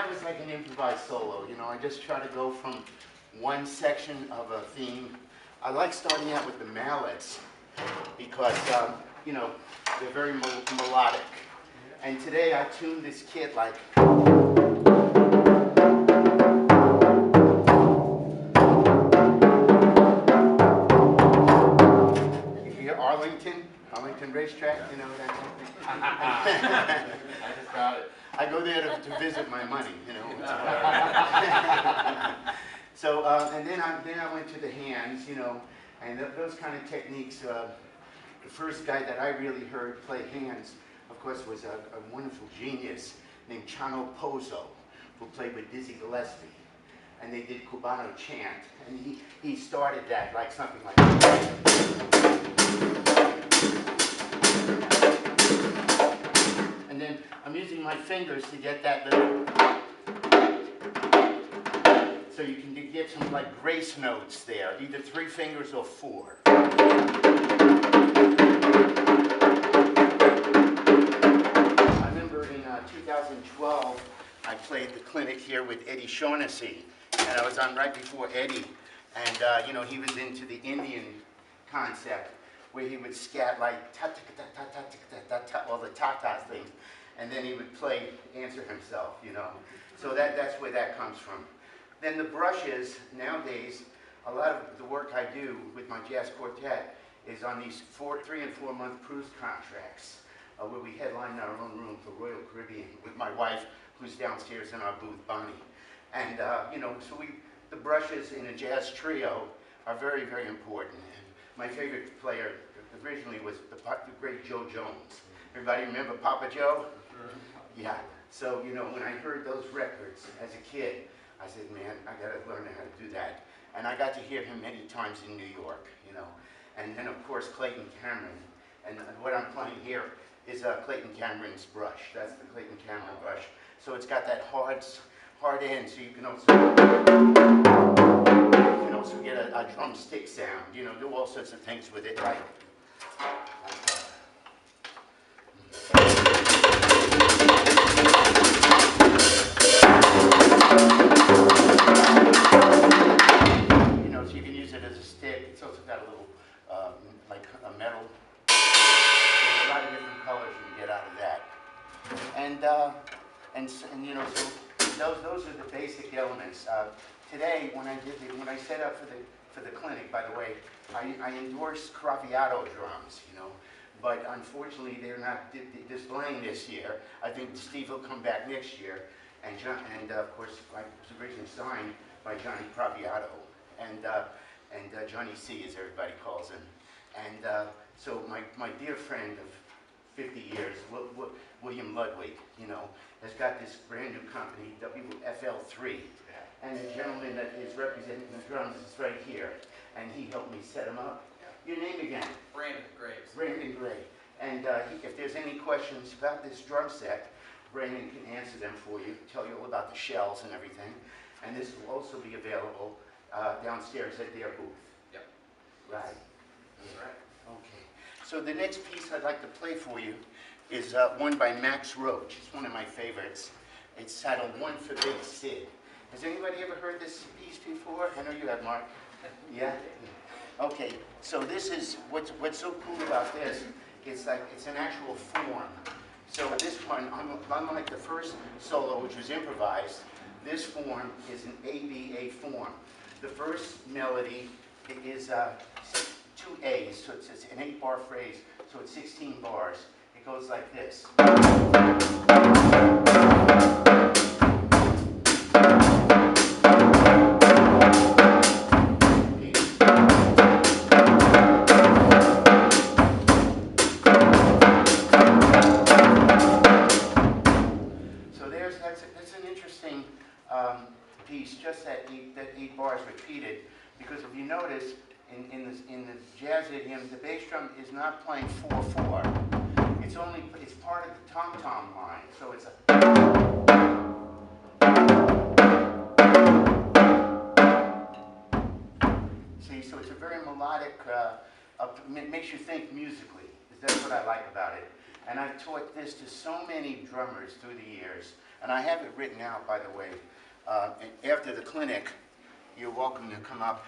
that was like an improvised solo. You know, I just try to go from one section of a theme. I like starting out with the mallets because, you know, they're very melodic. And today I tuned this kit like. Arlington Racetrack, you know that. I just got it. I go there to visit my money, you know. So and then I went to the hands, you know, and those kind of techniques. The first guy that I really heard play hands, of course, was a wonderful genius named Chano Pozo, who played with Dizzy Gillespie, and they did Cubano chant, and he started that like something like that. And then I'm using my fingers to get that little, so you can get some like grace notes there, either 3 fingers or 4. I remember in 2012, I played the clinic here with Eddie Shaughnessy, and I was on right before Eddie, and you know, he was into the Indian concept, where he would scat like ta-ta-ta-ta-ta-ta-ta-ta, all the ta-ta things, and then he would play, answer himself, you know. So that's where that comes from. Then the brushes, nowadays, a lot of the work I do with my jazz quartet is on these 3 and 4 month cruise contracts, where we headline our own room for Royal Caribbean with my wife, who's downstairs in our booth, Bonnie. And you know, so the brushes in a jazz trio are very, very important. My favorite player originally was the great Joe Jones. Everybody remember Papa Joe? Sure. Yeah. So, you know, when I heard those records as a kid, I said, man, I got to learn how to do that. And I got to hear him many times in New York, you know. And then, of course, Clayton Cameron. And what I'm playing here is Clayton Cameron's brush. That's the Clayton Cameron brush. So it's got that hard end, so you can also get a drumstick sound, you know, do all sorts of things with it, right? You know, so you can use it as a stick. It's also got a little, like a metal. There's a lot of different colors you can get out of that. And you know, so those are the basic elements. Today, when I set up for the clinic, by the way, I endorsed Craviotto drums, you know, but unfortunately they're not displaying this year. I think Steve will come back next year, and of course I was originally signed by Johnny Craviotto, and Johnny C, as everybody calls him, and so my dear friend of 50 years, William Ludwig, you know, has got this brand new company, WFL3. And the gentleman that is representing the drums is right here. And he helped me set them up. Yeah. Your name again? Brandon Graves. Brandon Gray. And if there's any questions about this drum set, Brandon can answer them for you, tell you all about the shells and everything. And this will also be available downstairs at their booth. Yep. Right. That's right. Okay. So the next piece I'd like to play for you is one by Max Roach. It's one of my favorites. It's titled One for Big Sid. Has anybody ever heard this piece before? I know you have, Mark. Yeah? Okay, so this is, what's so cool about this, it's an actual form. So this one, unlike the first solo, which was improvised, this form is an ABA form. The first melody is 2 A's, so it's an 8-bar phrase, so it's 16 bars. It goes like this. Piece, just that 8 bars repeated, because if you notice in the jazz idiom, the bass drum is not playing 4/4. It's part of the tom-tom line, so it's a. See, so it's a very melodic. Makes you think musically. That's what I like about it. And I've taught this to so many drummers through the years. And I have it written out, by the way. And after the clinic, you're welcome to come up